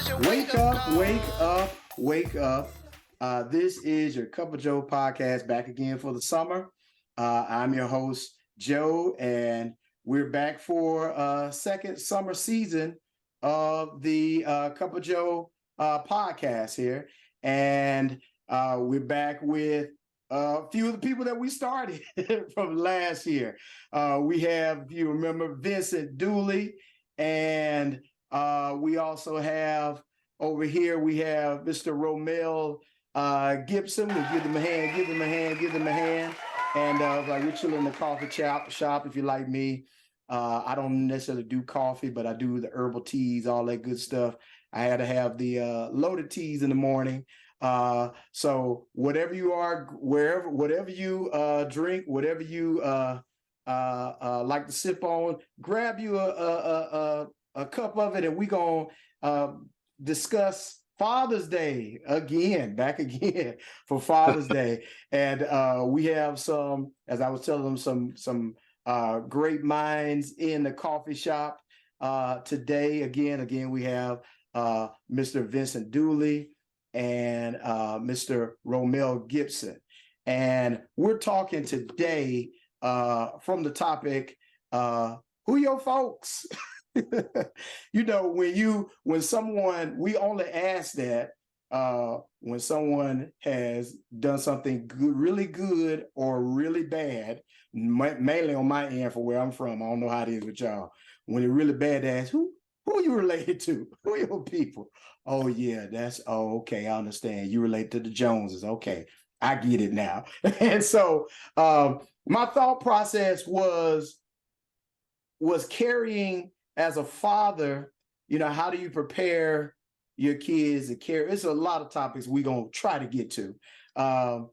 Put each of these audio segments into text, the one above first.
Wake up, wake up, wake up. This is your Cup of Joe podcast back again for the summer. I'm your host, Joe, and we're back for a second summer season of the Cup of Joe podcast here. And we're back with a few of the people that we started from last year. We have, you remember, Vincent Dooley, and we also have over here, we have Mr. Romel Gibson. We give them a hand, give them a hand, give them a hand. And like we're chilling in the coffee shop. If you like me, I don't necessarily do coffee, but I do the herbal teas, all that good stuff. I had to have the loaded teas in the morning. So whatever you are, whatever you drink, whatever you like to sip on, grab you a cup of it, and we gonna discuss Father's Day back again for Father's Day. And we have some, as I was telling them, some great minds in the coffee shop today. Again, we have Mr. Vincent Dooley and Mr. Romel Gibson. And we're talking today from the topic, who your folks? You know, when someone, we only ask that when someone has done something good, really good or really bad, mainly on my end for where I'm from. I don't know how it is with y'all. When it's really bad, to ask who are you related to? Who are your people? Oh yeah, okay. I understand. You relate to the Joneses. Okay, I get it now. And so my thought process was carrying as a father, you know, how do you prepare your kids to carry? It's a lot of topics we're going to try to get to. But,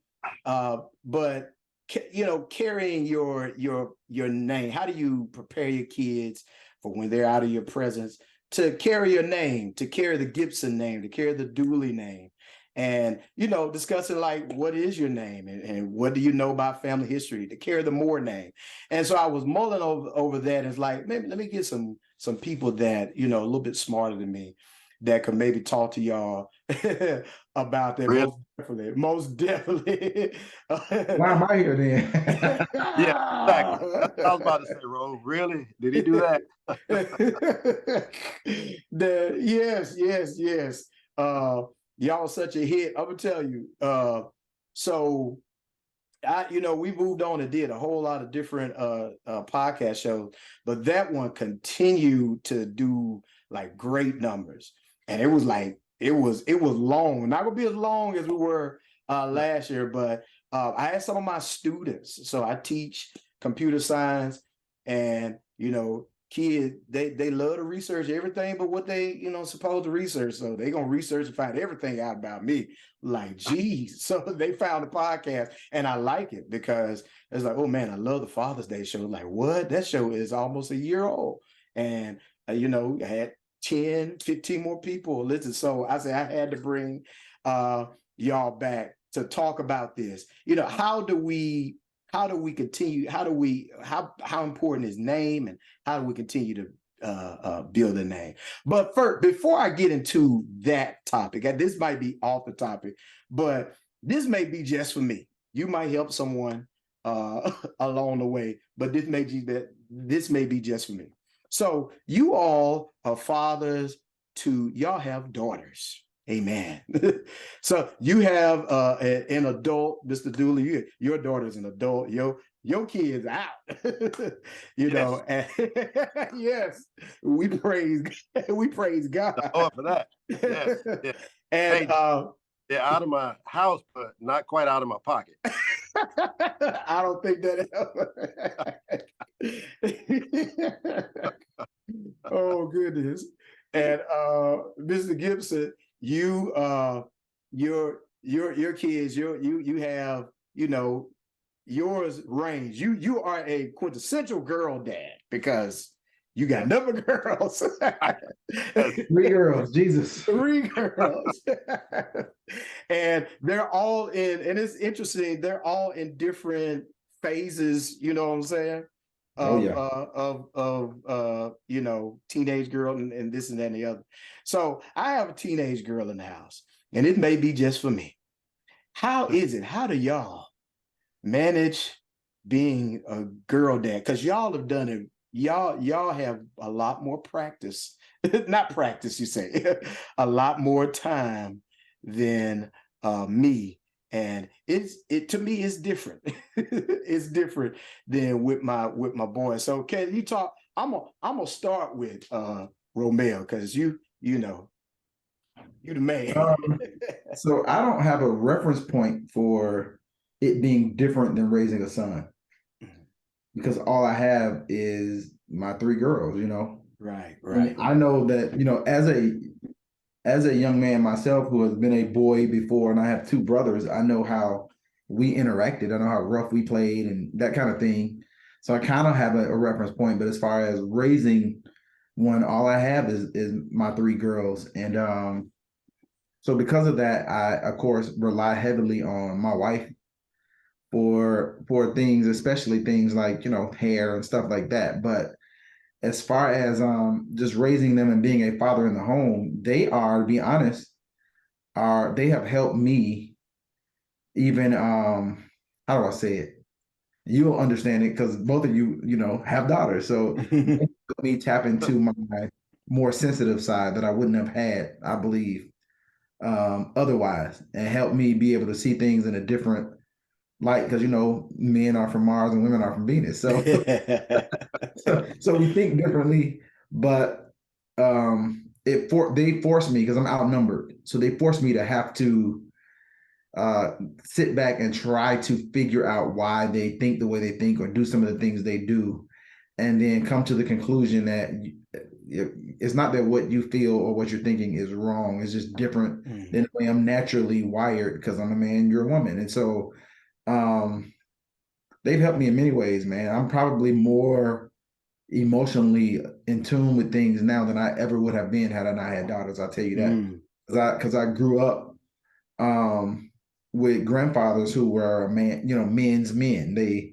you know, carrying your name, how do you prepare your kids for when they're out of your presence to carry your name, to carry the Gibson name, to carry the Dooley name? And, you know, discussing like, what is your name and what do you know about family history, to carry the Moore name. And so I was mulling over that. And it's like, maybe let me get some people that, you know, a little bit smarter than me that could maybe talk to y'all about that. Really? Most definitely. Why am I here then? Yeah, exactly. That's what I was about to say, Ro. Really? Did he do that? Yes. Y'all such a hit. I'm gonna tell you. So we moved on and did a whole lot of different podcast shows, but that one continued to do like great numbers. And it was long, not gonna be as long as we were last year, but I had some of my students. So I teach computer science, and you know, kids, they love to research everything but what they, you know, supposed to research. So they gonna research and find everything out about me. Like, geez. So they found the podcast, and I like it because it's like, oh man, I love the Father's Day show. Like, what? That show is almost a year old. And you know, I had 10, 15 more people listen. So I said I had to bring y'all back to talk about this. You know, how do we continue? How important is name, and how do we continue to build a name? But first, before I get into that topic, this might be off the topic, but this may be just for me. You might help someone along the way, but this may be just for me. So you all are fathers y'all have daughters. Amen. So you have an adult, Mr. Dooley. Your daughter's an adult. Your kid's out. You know. And yes, we praise God. Oh, for that. Yes. And they're out of my house, but not quite out of my pocket. I don't think that. Oh goodness. And Mr. Gibson, your kids, you have, you know, yours range. You are a quintessential girl dad because you got number girls. 3 girls, Jesus. 3 girls. And they're all and it's interesting, they're all in different phases, you know what I'm saying? Oh of yeah. teenage girl and this and that and the other. So I have a teenage girl in the house, and it may be just for me. How is it? How do y'all manage being a girl dad? Because y'all have done it. Y'all have a lot more practice, not practice, you say, a lot more time than me. And it to me it's different. It's different than with my boy. So can you talk? I'm gonna start with Romeo, because you know you the man. So I don't have a reference point for it being different than raising a son because all I have is my three girls, you know. Right, And right. I know that, you know, as a young man myself who has been a boy before and I have two brothers, I know how we interacted. I know how rough we played and that kind of thing. So I kind of have a reference point, but as far as raising one, all I have is my three girls. And so because of that, I of course rely heavily on my wife for things, especially things like, you know, hair and stuff like that. But as far as just raising them and being a father in the home, they are, to be honest, they have helped me even how do I say it? You'll understand it because both of you, you know, have daughters. So they helped me tap into my more sensitive side that I wouldn't have had, I believe, otherwise, and help me be able to see things in a different light because you know men are from Mars and women are from Venus. So so we think differently, but they force me because I'm outnumbered. So they force me to have to sit back and try to figure out why they think the way they think or do some of the things they do, and then come to the conclusion that it's not that what you feel or what you're thinking is wrong. It's just different than the way I'm naturally wired because I'm a man, you're a woman. And so um, they've helped me in many ways, man. I'm probably more emotionally in tune with things now than I ever would have been had I not had daughters. I'll tell you that. Because I grew up with grandfathers who were men's men. They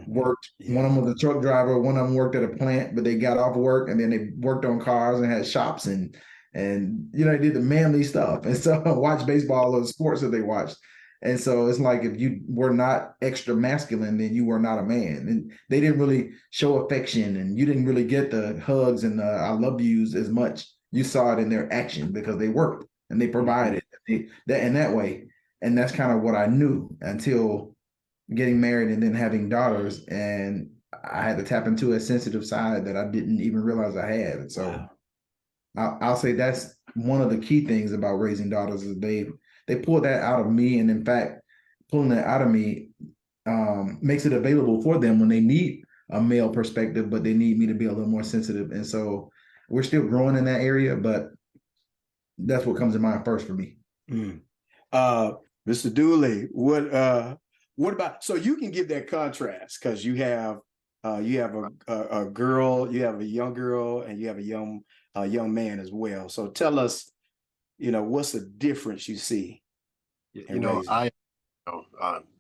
worked. Yeah. One of them was a truck driver. One of them worked at a plant, but they got off work and then they worked on cars and had shops and you know they did the manly stuff. And so I watched baseball or the sports that they watched. And so it's like if you were not extra masculine, then you were not a man. And they didn't really show affection, and you didn't really get the hugs and the I love yous as much. You saw it in their action because they worked and they provided that in that way. And that's kind of what I knew until getting married and then having daughters. And I had to tap into a sensitive side that I didn't even realize I had. And so I'll say that's one of the key things about raising daughters is they pull that out of me. And in fact, pulling that out of me makes it available for them when they need a male perspective, but they need me to be a little more sensitive. And so we're still growing in that area, but that's what comes to mind first for me. Mr. Dooley, what about, so you can give that contrast because you have a girl, you have a young girl, and you have a young man as well. So tell us, what's the difference you see?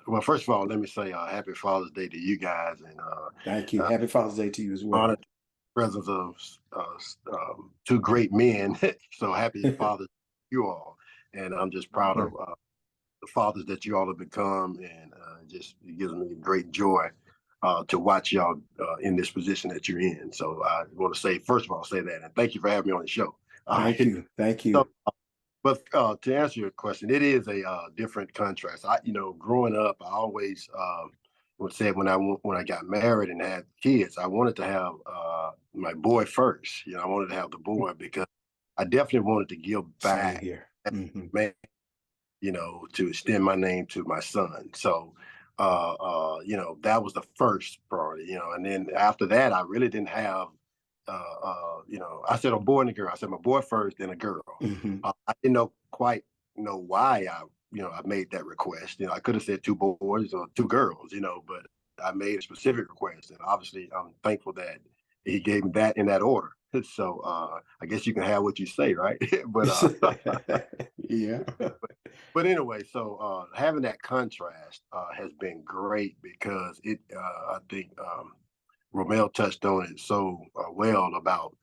Well, first of all, let me say Happy Father's Day to you guys, and thank you. Happy Father's Day to you as well. Honored the presence of two great men. So happy Father's Day to you all, and I'm just proud of the fathers that you all have become, and just it gives me great joy to watch y'all in this position that you're in. So I want to say, first of all, say that, and thank you for having me on the show. Thank you. So, but to answer your question, it is a different contrast. Growing up, I always would say when I got married and had kids, I wanted to have my boy first. I wanted to have the boy because I definitely wanted to give back, man, to extend my name to my son. So, that was the first priority. And then after that, I really didn't have. I said a boy and a girl. I said my boy first, then a girl. I didn't quite know why I made that request. I could have said two boys or two girls, but I made a specific request, and obviously I'm thankful that he gave me that in that order. So I guess you can have what you say, right? But yeah. But anyway, so having that contrast has been great because I think Romel touched on it so well about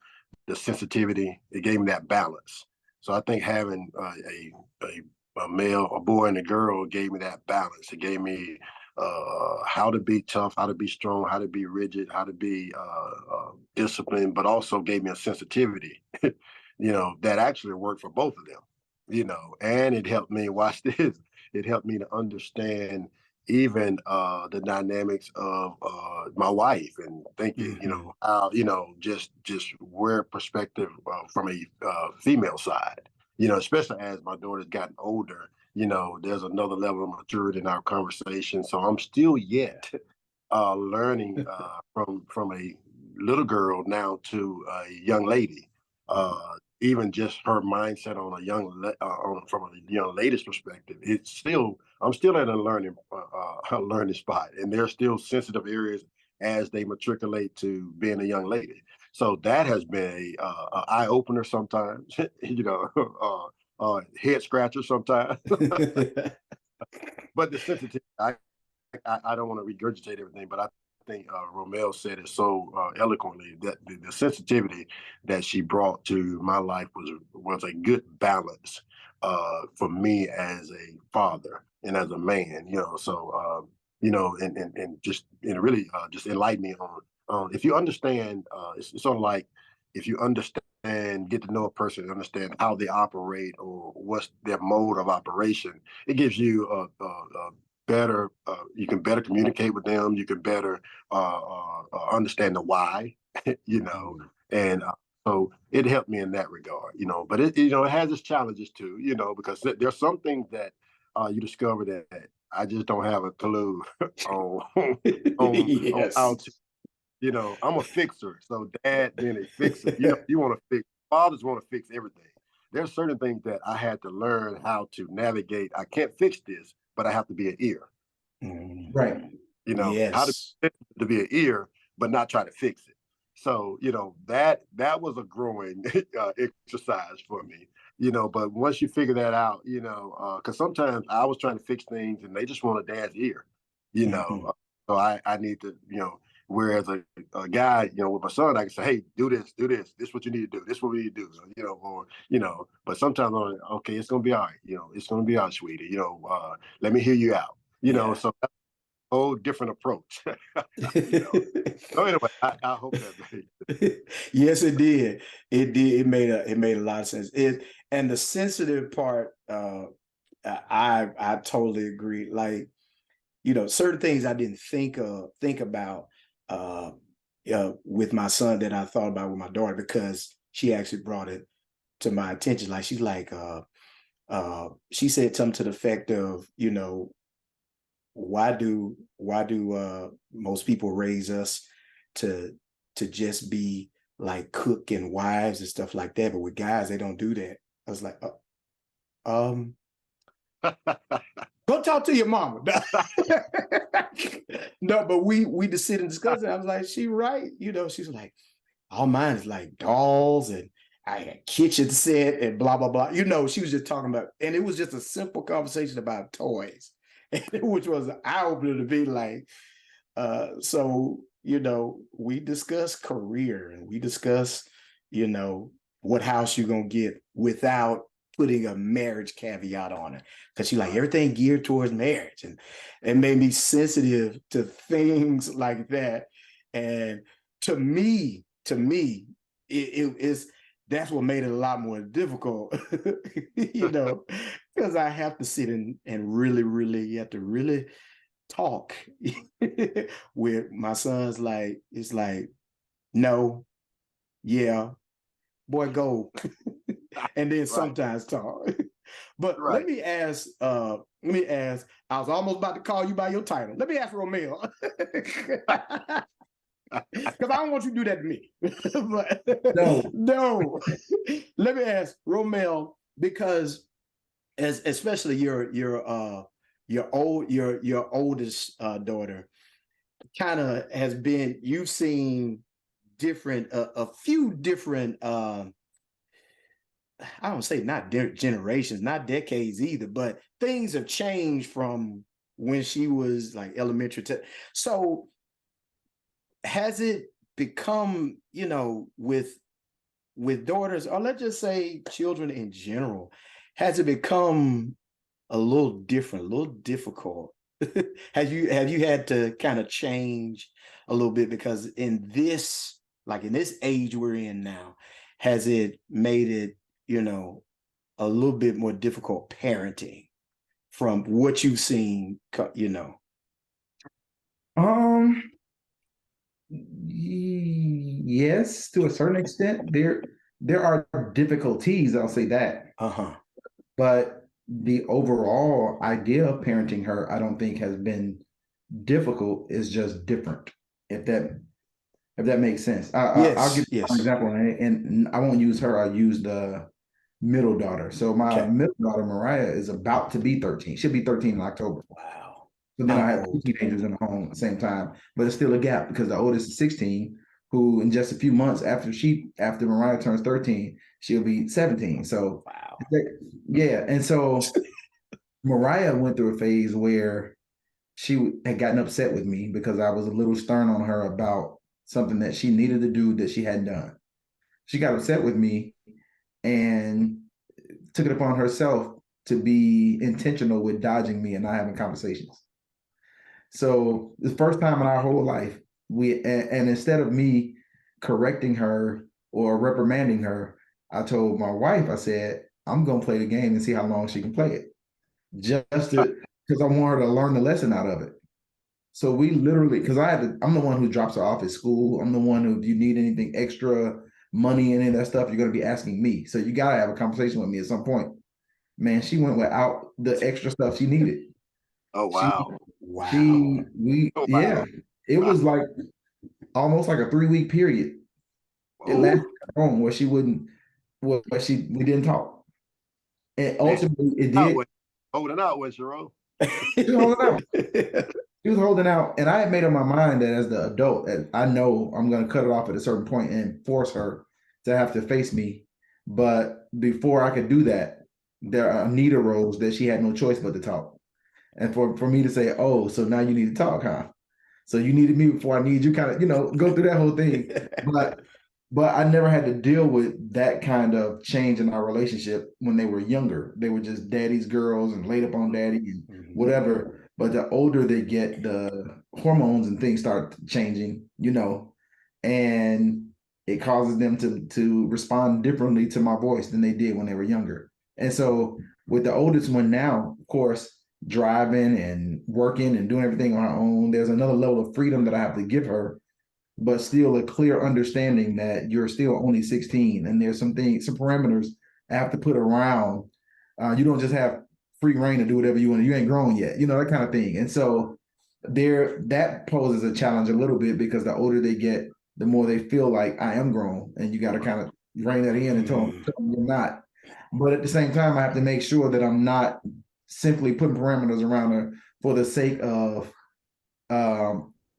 the sensitivity. It gave me that balance. So I think having a male, a boy, and a girl gave me that balance. It gave me how to be tough, how to be strong, how to be rigid, how to be disciplined, but also gave me a sensitivity, that actually worked for both of them, and it helped me, watch this, it helped me to understand even the dynamics of my wife and thinking, how, just where perspective from a female side, especially as my daughter's gotten older, there's another level of maturity in our conversation. So I'm still yet learning from a little girl now to a young lady. Even just her mindset on from a young lady's perspective, I'm still at a learning spot, and there's still sensitive areas as they matriculate to being a young lady. So that has been a eye opener sometimes, head scratcher sometimes. But the sensitivity, I don't want to regurgitate everything, but I think Romel said it so eloquently that the sensitivity that she brought to my life was a good balance for me as a father and as a man. So and just really just enlighten me on if you understand. It's sort of like if you understand, get to know a person, understand how they operate or what's their mode of operation. It gives you a better, you can better communicate with them. You can better understand the why, and so it helped me in that regard, but it has its challenges too, because there's some things that you discover that I just don't have a clue on, on how Yes. to, I'm a fixer. So dad being a fixer, you want to fix, fathers want to fix everything. There's certain things that I had to learn how to navigate. I can't fix this, but I have to be an ear. Right. How Yes. to be an ear, but not try to fix it. So, that was a growing exercise for me, but once you figure that out, because sometimes I was trying to fix things and they just want a dad's ear, you know. Mhm. So I need to, whereas a guy, with my son, I can say, hey, do this, this is what you need to do, this is what we need to do, or, but sometimes I'm like, okay, it's going to be all right, it's going to be all right, sweetie, let me hear you out, Yeah. so whole different approach. you know. So anyway, I hope that made. Yes, it did. It did. It made a lot of sense. And the sensitive part, I totally agree. Like, certain things I didn't think about with my son that I thought about with my daughter because she actually brought it to my attention. Like she's like, she said something to the effect of, why do most people raise us to just be like cook and wives and stuff like that, but with guys they don't do that. I was like, um, go talk to your mama. No, but we just sit and discuss it. I was like, she right, she's like, all mine is like dolls and I had kitchen set and blah blah blah. She was just talking about, and it was just a simple conversation about toys, which was an eye opener to be like, so we discuss career and we discuss, what house you're gonna get without putting a marriage caveat on it. Because she's like, everything geared towards marriage. And it made me sensitive to things like that. And to me, it is that's what made it a lot more difficult, because I have to sit and really, really, you have to really talk with my son's like, it's like, no, yeah, boy, go. And then Right, sometimes talk. But let right. me ask, I was almost about to call you by your title. Let me ask Romel. Because I don't want you to do that to me. But No. no. Let me ask Romel, because especially your oldest daughter kind of has been, you've seen a few different I don't say not generations, not decades either, but things have changed from when she was like elementary to. So has it become, with daughters, or let's just say children in general, has it become a little different, a little difficult? Have you had to kind of change a little bit because in this age we're in now, has it made it, a little bit more difficult parenting from what you've seen, Um, yes, to a certain extent, there are difficulties, I'll say that. Uh-huh. But the overall idea of parenting her, I don't think has been difficult. It's just different. If that makes sense. I'll give Yes, you an yes. example, and I won't use her. I'll use the middle daughter. So my Okay. middle daughter, Mariah, is about to be 13. She'll be 13 in October. Wow. So then I'm I have two old. teenagers in the home at the same time, but it's still a gap because the oldest is 16, who in just a few months after Mariah turns 13, she'll be 17. So Wow. yeah, and so Mariah went through a phase where she had gotten upset with me because I was a little stern on her about something that she needed to do that she hadn't done. She got upset with me and took it upon herself to be intentional with dodging me and not having conversations. So the first time in our whole life, and instead of me correcting her or reprimanding her, I told my wife, I said, I'm gonna play the game and see how long she can play it. Just to because I want her to learn the lesson out of it. So we literally, because I'm the one who drops her off at school. I'm the one who, if you need anything extra money, any of that stuff, you're gonna be asking me. So you gotta have a conversation with me at some point. Man, she went without the extra stuff she needed. Oh She wow. Wow. Oh yeah, wow. it was like almost like a 3 week period. It lasted Oh at home where she wouldn't, where we didn't talk. And man, ultimately it out did. with holding out with Jerome. She was holding out. She was holding out. And I had made up my mind that as the adult, that I know I'm gonna cut it off at a certain point and force her to have to face me. But before I could do that, there a need arose that she had no choice but to talk. And for me to say, oh, so now you need to talk, huh? So you needed me before I need you, kind of, go through that whole thing. But I never had to deal with that kind of change in our relationship when they were younger. They were just daddy's girls and laid up on daddy and Mhm. whatever. But the older they get, the hormones and things start changing, and it causes them to respond differently to my voice than they did when they were younger. And so with the oldest one now, of course, driving and working and doing everything on her own, there's another level of freedom that I have to give her, but still a clear understanding that you're still only 16 and there's some parameters I have to put around. You don't just have free reign to do whatever you want. You ain't grown yet, that kind of thing. And so that poses a challenge a little bit because the older they get, the more they feel like I am grown, and you got to kind of rein that in and tell them you're not. But at the same time, I have to make sure that I'm not simply putting parameters around her for the sake of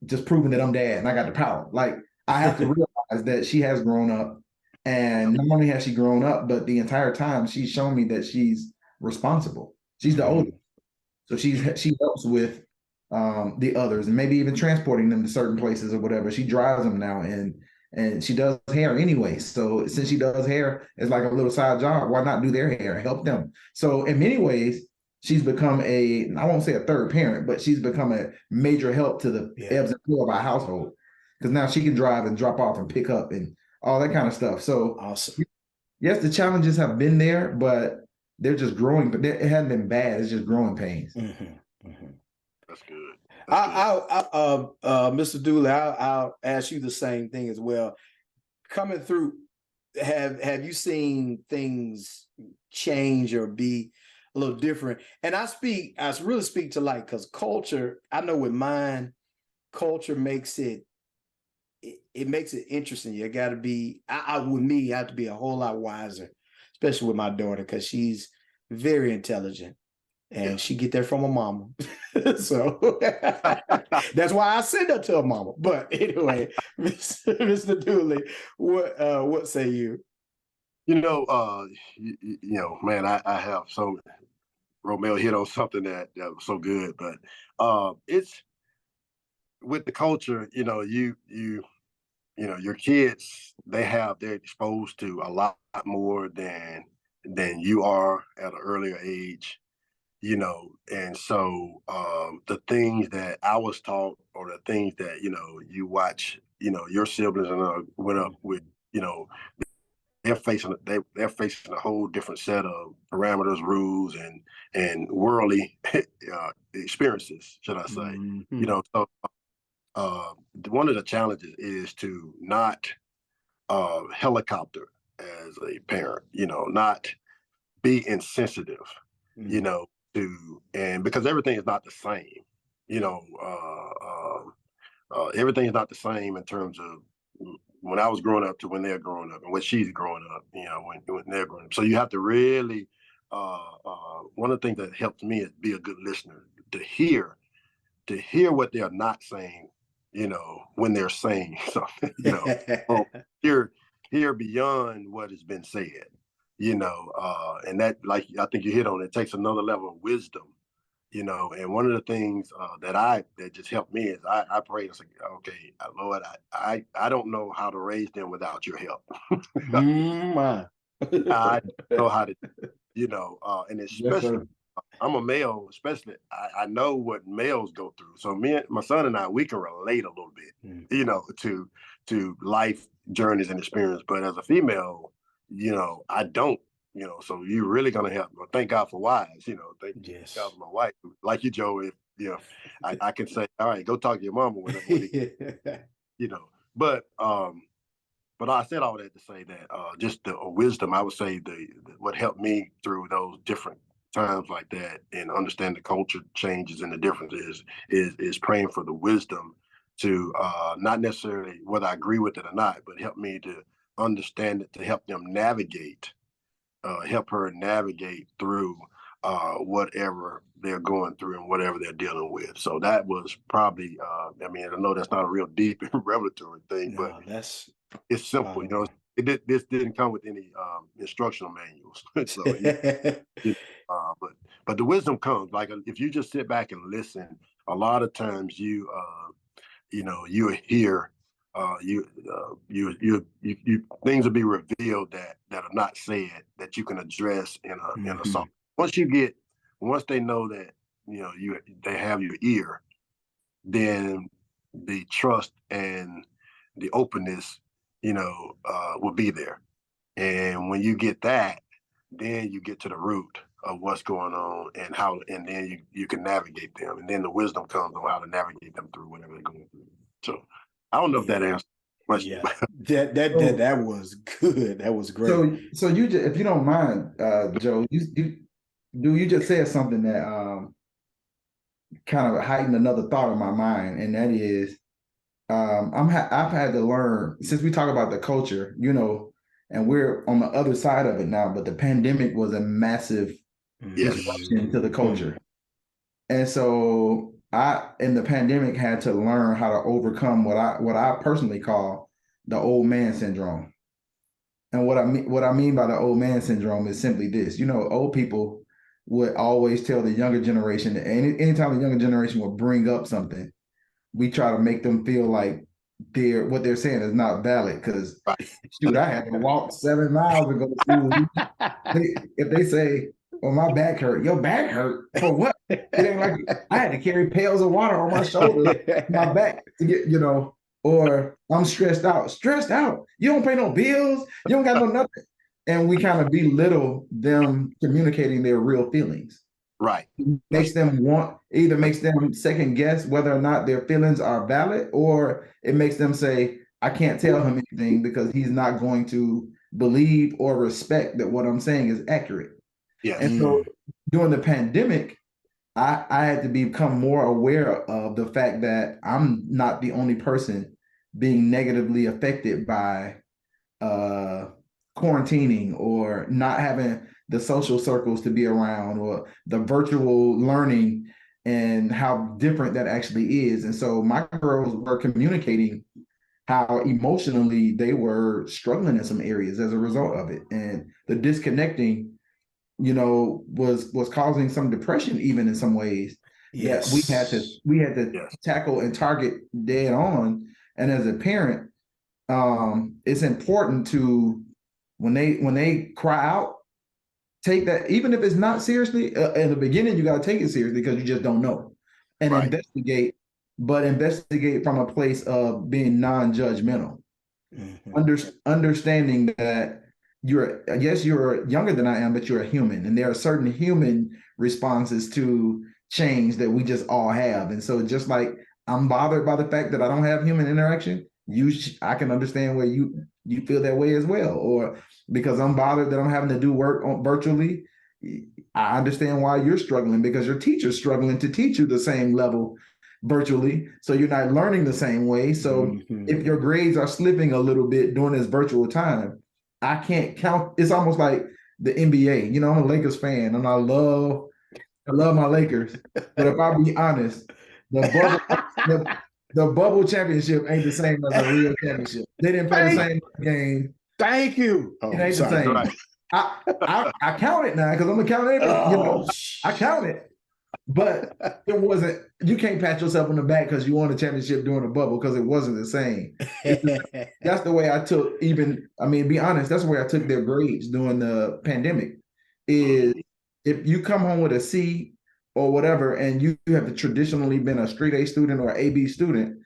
just proving that I'm dad and I got the power. Like I have to realize that she has grown up, and not only has she grown up, but the entire time she's shown me that she's responsible. She's the oldest, so she helps with the others and maybe even transporting them to certain places or whatever. She drives them now, and she does hair anyway. So since she does hair, it's like a little side job. Why not do their hair, help them? So in many ways, she's become I won't say a third parent, but she's become a major help to the ebbs and flow of our household. Because now she can drive and drop off and pick up and all that kind of stuff. So Awesome. yes, the challenges have been there, but they're just growing. But it hasn't been bad. It's just growing pains. That's good. That's good. Mr. Dooley, I'll ask you the same thing as well. Coming through, have you seen things change or be a little different? And I really speak to because culture, I know with mine, culture makes it makes it interesting. You got to be, with me, I have to be a whole lot wiser, especially with my daughter, because she's very intelligent and she get that from her mama. So that's why I send her to her mama. But anyway, Mr. Dooley, what say you? Man, I have Romeo hit on something that was so good, but it's with the culture, your kids, they're exposed to a lot more than you are at an earlier age, and so the things that I was taught, or the things that you watch, your siblings and went up with, you know, they're facing a whole different set of parameters, rules, and worldly experiences, should I say? So one of the challenges is to not helicopter as a parent, not be insensitive, and because everything is not the same, you know, everything is not the same in terms of when I was growing up to when they're growing up and when she's growing up, when they're growing up. So you have to really, one of the things that helps me is be a good listener, to hear what they're not saying, when they're saying something, or hear beyond what has been said, and that, like, I think you hit on it, takes another level of wisdom, and one of the things that just helped me is I prayed and said, okay, Lord, I don't know how to raise them without your help. I know how to, and especially, I'm a male, especially, I know what males go through. So my son and I, we can relate a little bit, to life journeys and experience. But as a female, I don't, so you're really going to help. Well, thank God for wives, thank God for my wife. Like you, Joe, if, I can say, all right, go talk to your mama but, but I said all that to say that just the wisdom, I would say what helped me through those different times like that and understand the culture changes and the differences is praying for the wisdom to not necessarily whether I agree with it or not, but help me to understand it, to help them help her navigate through whatever they're going through and whatever they're dealing with. So that was probably, I know that's not a real deep and revelatory thing, but it's simple, this didn't come with any instructional manuals. So, but the wisdom comes, like, if you just sit back and listen, a lot of times you hear, things will be revealed that are not said, that you can address in a song. Once they know that, they have your ear, then the trust and the openness, will be there. And when you get that, then you get to the root of what's going on and then you can navigate them. And then the wisdom comes on how to navigate them through whatever they're going through. So I don't know if that answers the question. Yeah. That was good. That was great. So you just, if you don't mind, Joe, you just said something that kind of heightened another thought in my mind, and that is I've had to learn, since we talk about the culture, and we're on the other side of it now, but the pandemic was a massive disruption to the culture. And so I, in the pandemic, had to learn how to overcome what I personally call the old man syndrome. And what I mean by the old man syndrome is simply this: old people would always tell the younger generation, and anytime the younger generation would bring up something, we try to make them feel like what they're saying is not valid. Because shoot, I had to walk 7 miles to go to school. If they say, "Well, my back hurt," your back hurt for what? It ain't like I had to carry pails of water on my shoulders, my back to get, or I'm stressed out. Stressed out? You don't pay no bills. You don't got no nothing. And we kind of belittle them communicating their real feelings. Right. Makes them second guess whether or not their feelings are valid, or it makes them say, I can't tell him anything because he's not going to believe or respect that what I'm saying is accurate. Yeah. And so during the pandemic, I had to become more aware of the fact that I'm not the only person being negatively affected by quarantining or not having the social circles to be around, or the virtual learning, and how different that actually is. And so my girls were communicating how emotionally they were struggling in some areas as a result of it. And the disconnecting, was causing some depression even in some ways. that we had to Yes. tackle and target dead on. And as a parent, it's important to when they cry out, take that, even if it's not seriously in the beginning, you got to take it seriously because you just don't know, and Right. investigate, but investigate from a place of being non-judgmental. Understanding that yes, you're younger than I am, but you're a human, and there are certain human responses to change that we just all have. And so, just like I'm bothered by the fact that I don't have human interaction, I can understand where you feel that way as well. Or because I'm bothered that I'm having to do work virtually, I understand why you're struggling because your teacher's struggling to teach you the same level virtually, so you're not learning the same way. So if your grades are slipping a little bit during this virtual time, I can't count. It's almost like the NBA. You know, I'm a Lakers fan and I love my Lakers. But if I'll be honest, the bubble championship ain't the same as a real championship. They didn't play the same game. Thank you. It ain't the same. Right. I count it now because I'm gonna count it. I count it. But it wasn't. You can't pat yourself on the back because you won a championship during the bubble because it wasn't the same. That's the way I took. Be honest. That's the way I took their grades during the pandemic. Is if you come home with a C or whatever, and you have traditionally been a straight A student or AB student,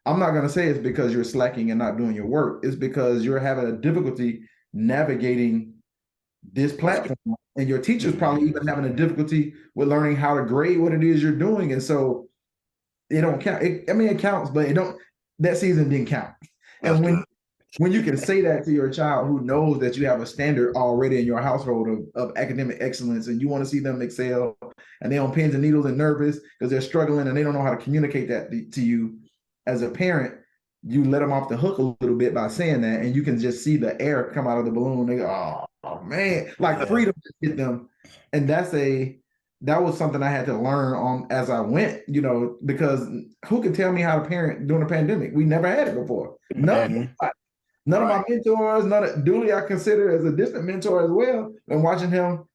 I'm not gonna say it's because you're slacking and not doing your work. It's because you're having a difficulty navigating this platform, and your teacher's probably even having a difficulty with learning how to grade what it is you're doing. And so it don't count. It counts, but that season didn't count. And when you can say that to your child who knows that you have a standard already in your household of academic excellence, and you want to see them excel, and they're on pins and needles and nervous because they're struggling and they don't know how to communicate that to you as a parent, you let them off the hook a little bit by saying that, and you can just see the air come out of the balloon. They go, oh man, like freedom to hit them. And that was something I had to learn on as I went, because who can tell me how to parent during a pandemic? We never had it before. None of my mentors, Dooley I consider as a distant mentor as well. And watching him,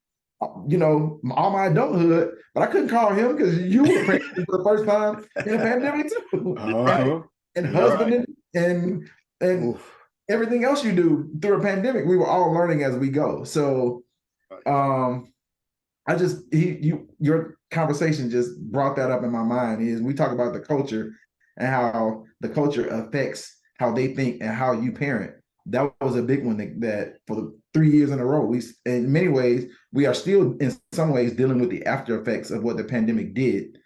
all my adulthood, but I couldn't call him because you were parenting for the first time in a pandemic too. And husbanding and everything else you do through a pandemic, we were all learning as we go. So your conversation just brought that up in my mind. Is we talk about the culture and how the culture affects how they think and how you parent. That was a big one that for the 3 years in a row, in many ways, we are still in some ways dealing with the after effects of what the pandemic did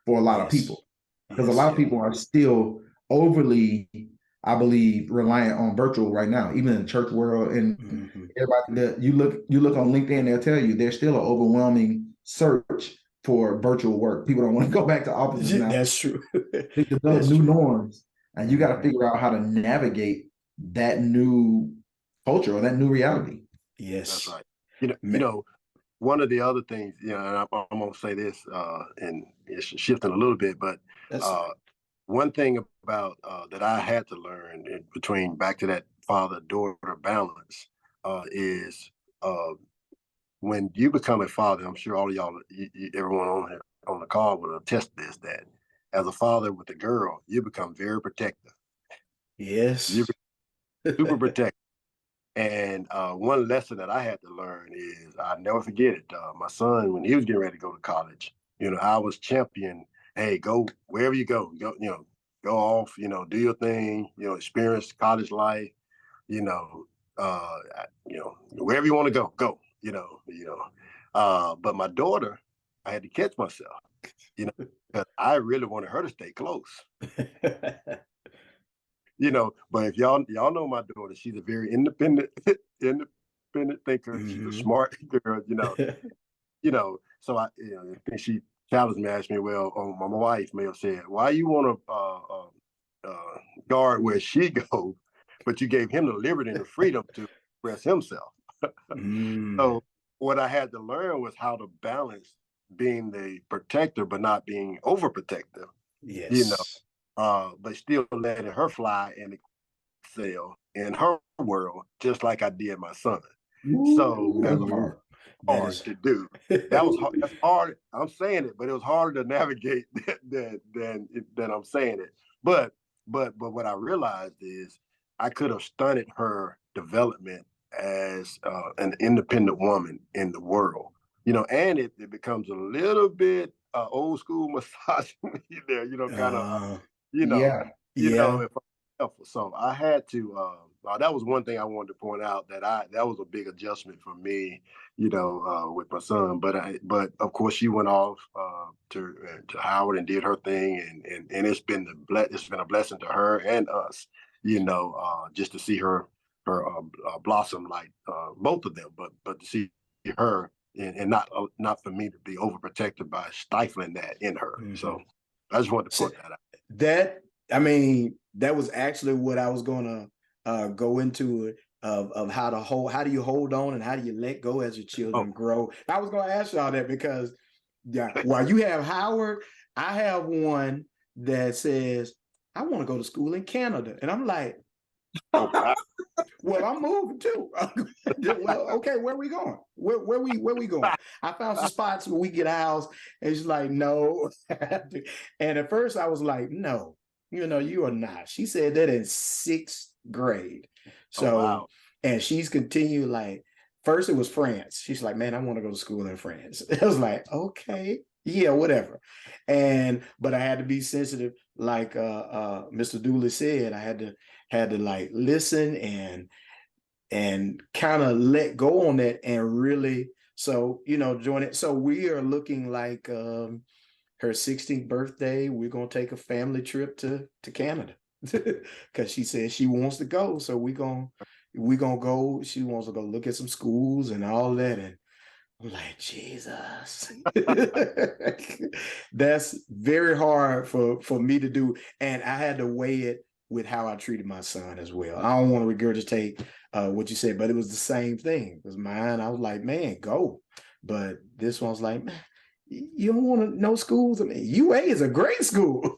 for a lot of people. Because a lot of people are still overly, I believe, reliant on virtual right now, even in the church world. And everybody, you look on LinkedIn, they'll tell you there's still an overwhelming search for virtual work. People don't want to go back to offices now. That's true. They develop new norms, and you got to figure out how to navigate that new culture or that new reality. Yes, that's right. One of the other things, and I'm gonna say this, and it's shifting a little bit, but one thing about that I had to learn between back to that father-daughter balance is when you become a father. I'm sure all of y'all, everyone on here on the call will attest to this, that as a father with a girl, you become very protective. Yes, you're super protective. And one lesson that I had to learn is, I'll never forget it. My son, when he was getting ready to go to college, I was champion. Hey, go wherever you go, go off, do your thing, experience college life, wherever you want to go, but my daughter, I had to catch myself, because I really wanted her to stay close. But if y'all know my daughter, she's a very independent thinker. She's a smart girl, So I think she challenged me, asked me, well, my wife may have said, why you want to guard where she goes, but you gave him the liberty and the freedom to express himself. So what I had to learn was how to balance being the protector, but not being overprotective. Yes. But still letting her fly and excel in her world, just like I did my son. Ooh, so That hard is. to do. That was hard. That's hard. I'm saying it, but it was harder to navigate than I'm saying it. But what I realized is I could have stunted her development as an independent woman in the world. And it becomes a little bit old school misogyny there. Kind of Uh, you know, Yeah. yeah. if helpful. So I had to. That was one thing I wanted to point out that was a big adjustment for me, with my son. But of course she went off to Howard and did her thing, and it's been a blessing to her and us, just to see her blossom like both of them, but to see her and not for me to be overprotected by stifling that in her. Mm-hmm. So I just wanted to So point that out. that was actually what I was gonna go into it of how do you hold on and how do you let go as your children grow. I was gonna ask y'all that because while you have Howard, I have one that says, I want to go to school in Canada. And I'm like, Wow. well, I'm moving too. Well, okay, where we going? Where we going? I found some spots where we get a house, and she's like, no. And at first I was like, no, you are not. She said that in 6th grade. So, Wow. and she's continued like, first it was France. She's like, man, I want to go to school in France. I was like, okay, yeah, whatever. But I had to be sensitive, like Mr. Dooley said. I had to like listen and kind of let go on that and really join it. So we are looking like her 16th birthday. We're gonna take a family trip to Canada because she says she wants to go. So we're gonna go. She wants to go look at some schools and all that. And I'm like, Jesus. That's very hard for me to do. And I had to weigh it with how I treated my son as well. I don't want to regurgitate what you said, but it was the same thing. It was mine. I was like, man, go. But this one's like, man, you don't want to know schools? I mean, UA is a great school.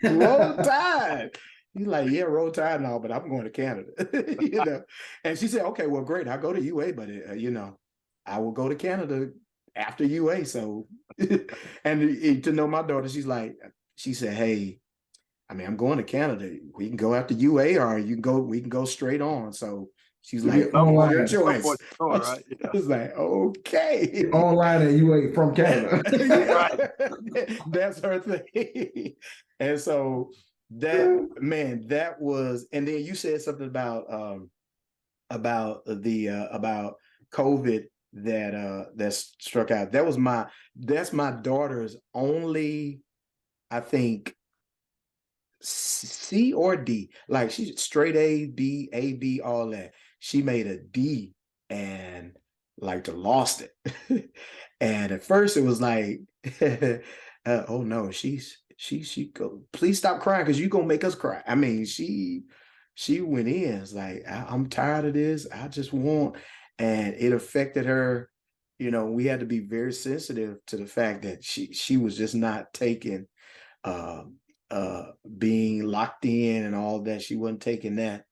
Roll Tide. He's like, yeah, Roll Tide and all, but I'm going to Canada. And she said, okay, well, great. I'll go to UA, but I will go to Canada after UA. So, and to know my daughter, she said, hey, I mean, I'm going to Canada. We can go after UA or we can go straight on. So she's like, your choice. Right? I was like, okay. Online at UA from Canada. That's her thing. And so that was, and then you said something about COVID that struck out. That's my daughter's only, I think, C or D. Like she's straight A, B, all that. She made a D and like lost it. And at first it was like, oh no, she go, please stop crying because you're gonna make us cry. I mean, she went in. It's like, I'm tired of this. I just want, and it affected her. We had to be very sensitive to the fact that she was just not taking being locked in and all that. She wasn't taking that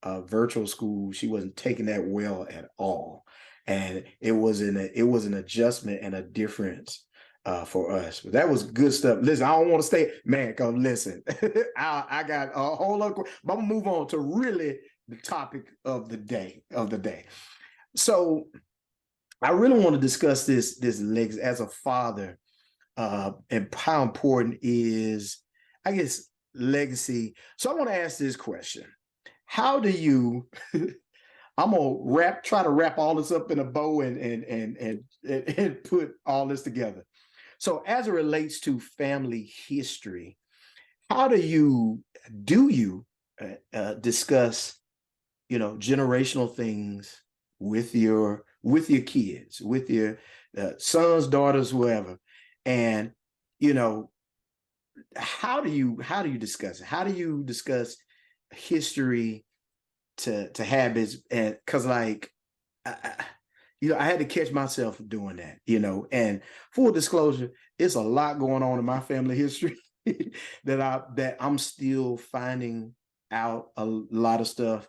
virtual school. She wasn't taking that well at all. And it was an adjustment and a difference for us. But that was good stuff. Listen, I don't want to stay, man, because listen, I got a whole lot, but I'm gonna move on to really the topic of the day. So I really want to discuss this legacy as a father, and how important is, I guess, legacy. So I want to ask this question. How do you I'm gonna try to wrap all this up in a bow and put all this together. So as it relates to family history, how do you discuss, generational things with your kids, with your sons, daughters, whoever, and how do you discuss it? How do you discuss history to habits? And because I had to catch myself doing that, and full disclosure, it's a lot going on in my family history that I'm still finding out a lot of stuff,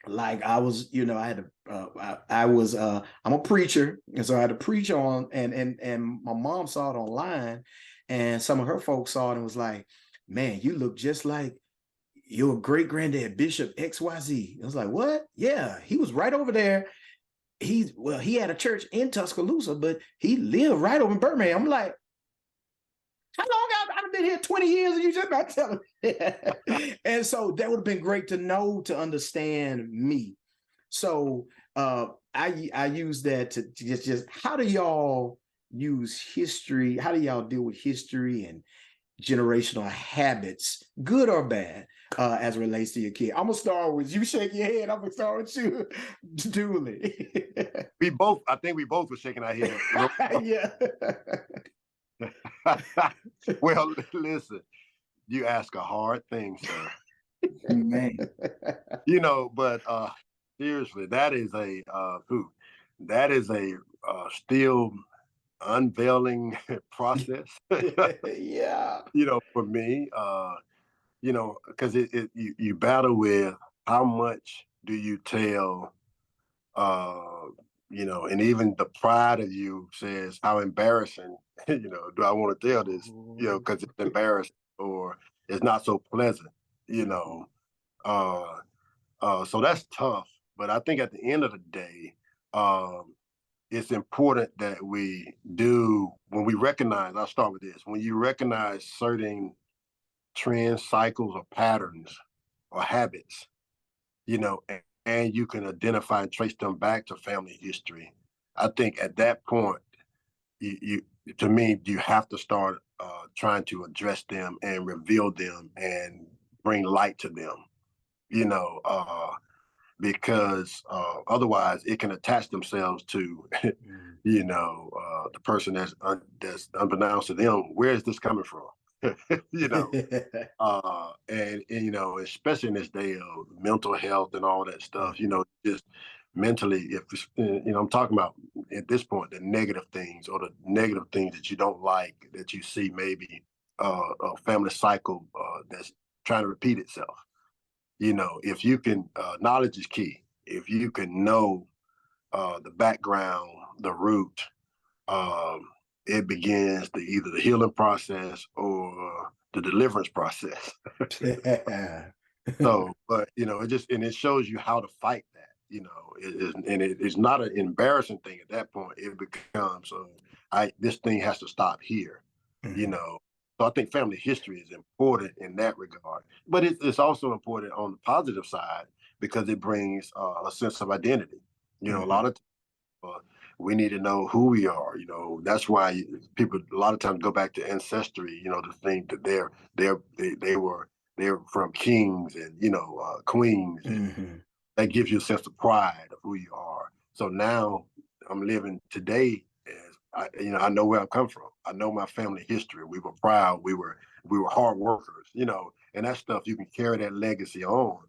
like I was, I had to, I'm a preacher, and so I had to preach on, and my mom saw it online, and some of her folks saw it and was like, "Man, you look just like your great granddad Bishop XYZ." I was like, "What?" Yeah, he was right over there. He had a church in Tuscaloosa, but he lived right over in Birmingham. I'm like, how long I've been here 20 years and you just not telling me? And so that would have been great to know, to understand me. So I use that to just how do y'all use history? How do y'all deal with history and generational habits, good or bad, as it relates to your kid? I'm gonna start with you. Shake your head. I'm gonna start with you, Dooley. I think we both were shaking our head. Yeah. Well, listen, you ask a hard thing, sir. Man, But seriously, that is a still unveiling process. Yeah. For me, because you battle with how much do you tell, and even the pride of you says how embarrassing, do I want to tell this, because it's embarrassing or it's not so pleasant, you know. So that's tough. But I think at the end of the day, it's important that we do, when we recognize, I'll start with this, when you recognize certain trends, cycles, or patterns or habits, and you can identify and trace them back to family history. I think at that point, you to me, you have to start trying to address them and reveal them and bring light to them, you know, because otherwise it can attach themselves to, the person that's unbeknownst to them. Where is this coming from? you know, and especially in this day of mental health and all that stuff, just mentally, if I'm talking about at this point the negative things or the negative things that you don't like, that you see maybe a family cycle that's trying to repeat itself. If you can, knowledge is key. If you can know the background, the root, um, it begins either the healing process or the deliverance process. So, but it shows you how to fight that. It's not an embarrassing thing at that point. It becomes, this thing has to stop here. So I think family history is important in that regard, but it's also important on the positive side because it brings a sense of identity. A lot of we need to know who we are. That's why people a lot of times go back to ancestry. To think that they're from kings and queens, and that gives you a sense of pride of who you are. So now I'm living today as I know where I've come from. I know my family history. We were proud. We were hard workers. And that stuff you can carry that legacy on.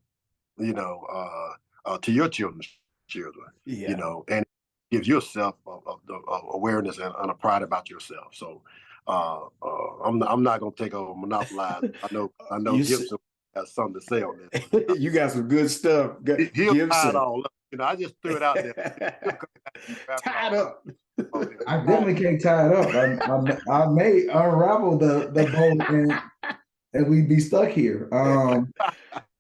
To your children's children. Yeah. And gives yourself awareness and a pride about yourself. So I'm not gonna take over monopolize. I know Gibson has something to say on this. You got some good stuff. He'll tie it Gibson. all up. I just threw it out there. Tied up. I definitely can't tie it up. I may unravel the bow and we'd be stuck here.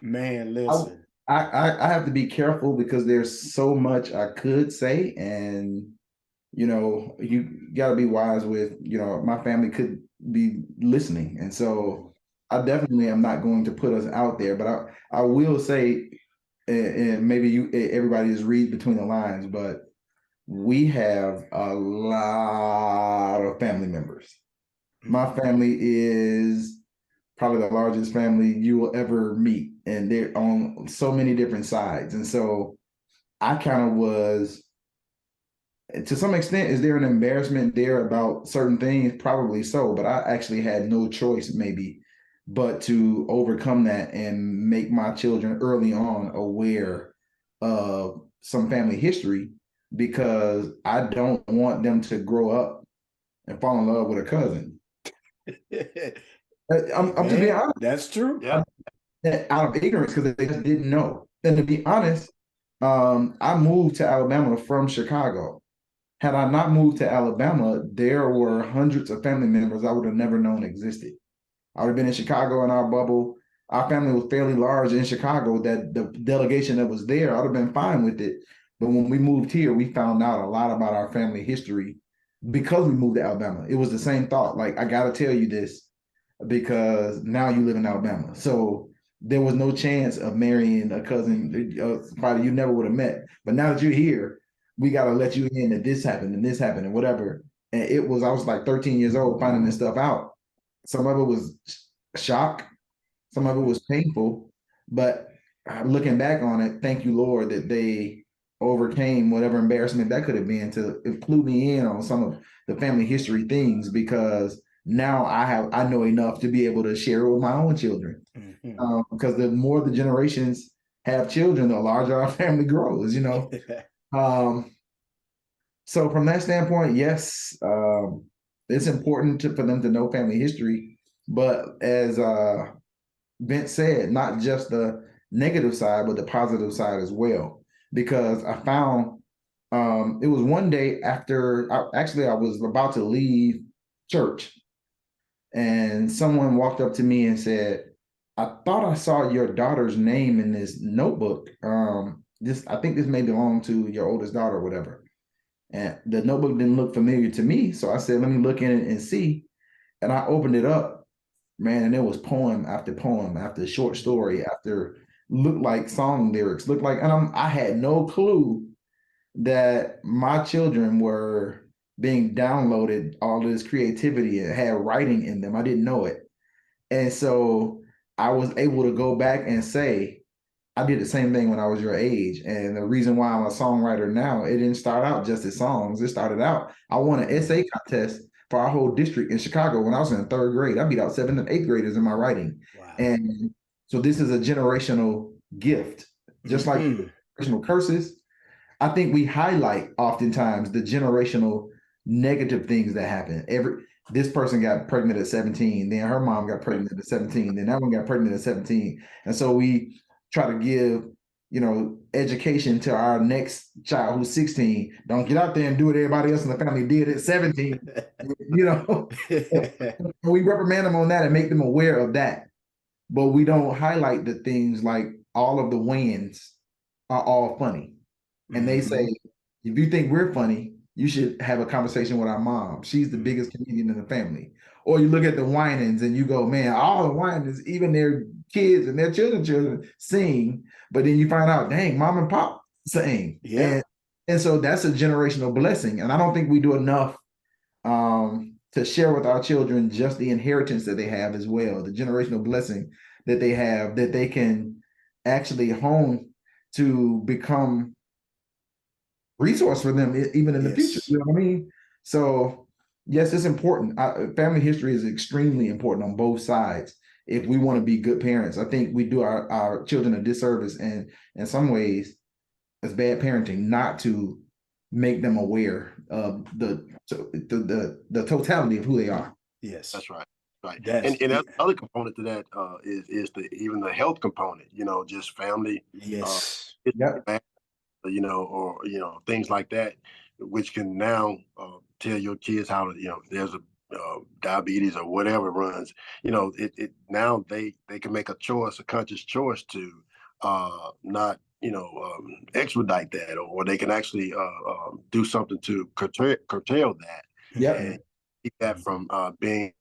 Man, listen. I have to be careful because there's so much I could say, and you got to be wise with my family could be listening, and so I definitely am not going to put us out there, but I will say, and maybe everybody just read between the lines, but we have a lot of family members. My family is probably the largest family you will ever meet, and they're on so many different sides. And so I kind of was, to some extent, is there an embarrassment there about certain things? Probably so, but I actually had no choice maybe but to overcome that and make my children early on aware of some family history, because I don't want them to grow up and fall in love with a cousin. I'm just being honest. That's true. Yeah. Out of ignorance because they just didn't know. And to be honest, I moved to Alabama from Chicago. Had I not moved to Alabama, there were hundreds of family members I would have never known existed. I would have been in Chicago in our bubble. Our family was fairly large in Chicago, that the delegation that was there, I'd have been fine with it. But when we moved here, we found out a lot about our family history because we moved to Alabama. It was the same thought. Like, I got to tell you this because now you live in Alabama. So there was no chance of marrying a cousin, probably you never would have met. But now that you're here, we got to let you in that this happened and this happened and whatever. And I was like 13 years old finding this stuff out. Some of it was shock, some of it was painful, but looking back on it, thank you, Lord, that they overcame whatever embarrassment that could have been to include me in on some of the family history things, because now I know enough to be able to share it with my own children. Because the more the generations have children, the larger our family grows, So from that standpoint, yes, it's important for them to know family history, but as Vince said, not just the negative side, but the positive side as well. Because I found it was one day after I was about to leave church, and someone walked up to me and said, "I thought I saw your daughter's name in this notebook. I think this may belong to your oldest daughter or whatever." And the notebook didn't look familiar to me. So I said, let me look in it and see. And I opened it up, man, and there was poem after short story, after looked like song lyrics, and I had no clue that my children were being downloaded all this creativity and had writing in them. I didn't know it. And so I was able to go back and say, I did the same thing when I was your age. And the reason why I'm a songwriter now, it didn't start out just as songs. It started out, I won an essay contest for our whole district in Chicago when I was in third grade. I beat out 7th and 8th graders in my writing. Wow. And so this is a generational gift, just like generational curses. I think we highlight oftentimes the generational negative things that happen. This person got pregnant at 17, then her mom got pregnant at 17, then that one got pregnant at 17. And so we try to give, education to our next child who's 16. Don't get out there and do what everybody else in the family did at 17. We reprimand them on that and make them aware of that. But we don't highlight the things like all of the wins are all funny. And they say, if you think we're funny, you should have a conversation with our mom. She's the biggest comedian in the family. Or you look at the Winans and you go, man, all the Winans, even their kids and their children sing. But then you find out, dang, mom and pop sing. Yeah. And so that's a generational blessing. And I don't think we do enough to share with our children just the inheritance that they have as well, the generational blessing that they have, that they can actually hone to become resource for them even in the future. You know what I mean? So yes, it's important. Family history is extremely important on both sides if we want to be good parents. I think we do our children a disservice, and in some ways it's bad parenting not to make them aware of the totality of who they are. Yes, that's right. Right. And another component to that is even the health component, just family. Yes. Or things like that, which can now tell your kids how to, there's a diabetes or whatever runs, it now they can make a conscious choice to not expedite that, or they can actually do something to curtail that. Yeah, and keep that from being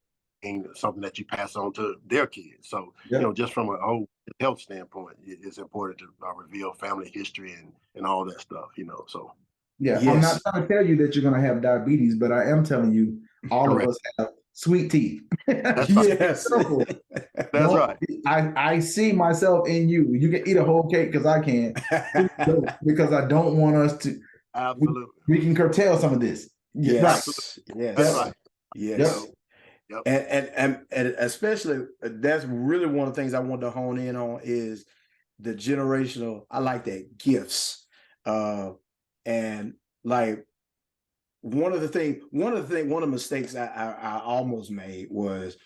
something that you pass on to their kids. So just from a whole health standpoint, it's important to reveal family history and all that stuff. So I'm not trying to tell you that you're going to have diabetes, but I am telling you all Correct. Of us have sweet teeth. That's right. Yes. That's right. I see myself in you. You can eat a whole cake because I can, because I don't want us to. Absolutely. We can curtail some of this. Yes. Right. Yes. That's right. Yes. Yep. And especially that's really one of the things I want to hone in on is the generational. I like that gifts, and like one of the mistakes I almost made was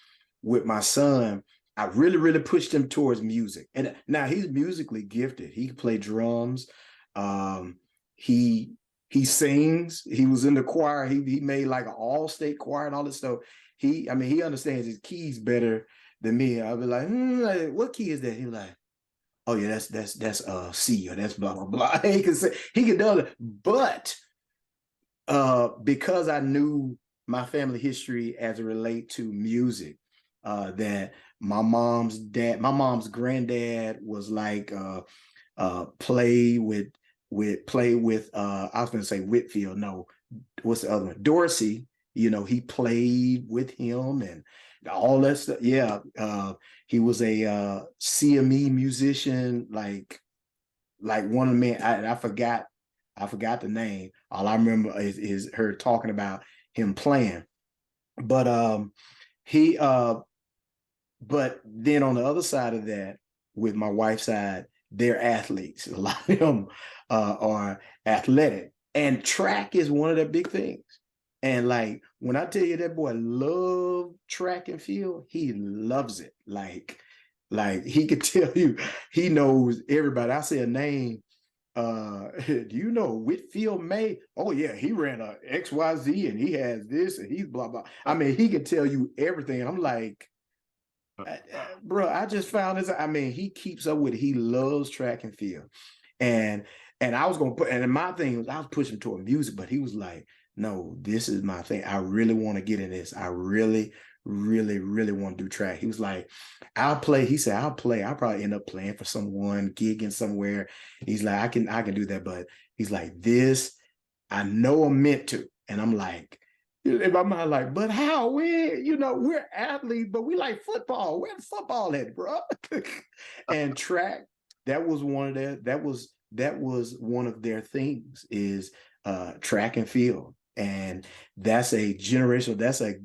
with my son. I really pushed him towards music, and now he's musically gifted. He can play drums. He he sings. He was in the choir. He made like an all-state choir and all this stuff. I mean, he understands his keys better than me. I'll be like, like, what key is that? He was like, oh yeah, that's C, or that's blah blah blah. He can do it, but because I knew my family history as it relate to music, that my mom's granddad was like play with I was gonna say Whitfield. No, what's the other one? Dorsey. You know, he played with him and all that stuff. Yeah. He was a CME musician, like one of the men. I forgot the name. All I remember is her talking about him playing. But he but then on the other side of that, with my wife's side, they're athletes. A lot of them are athletic, and track is one of their big things. And like when I tell you that boy loved track and field, he loves it. Like he could tell you, he knows everybody. I say a name. Do you know Whitfield May? Oh yeah, he ran a XYZ and he has this and he's blah blah. I mean, he could tell you everything. I'm like, bro, I just found this. I mean, he keeps up with it. He loves track and field. And I was gonna put, and my thing was I was pushing toward music, but he was like, no, this is my thing. I really want to get in this. I really, really, really want to do track. He was like, I'll play. He said, I'll play. I'll probably end up playing for someone, gigging somewhere. He's like, I can do that. But he's like, this, I know I'm meant to. And I'm like, in my mind, like, but how? We're athletes, but we like football. Where's football at, bro? And track, that was one of their things is track and field. And that's a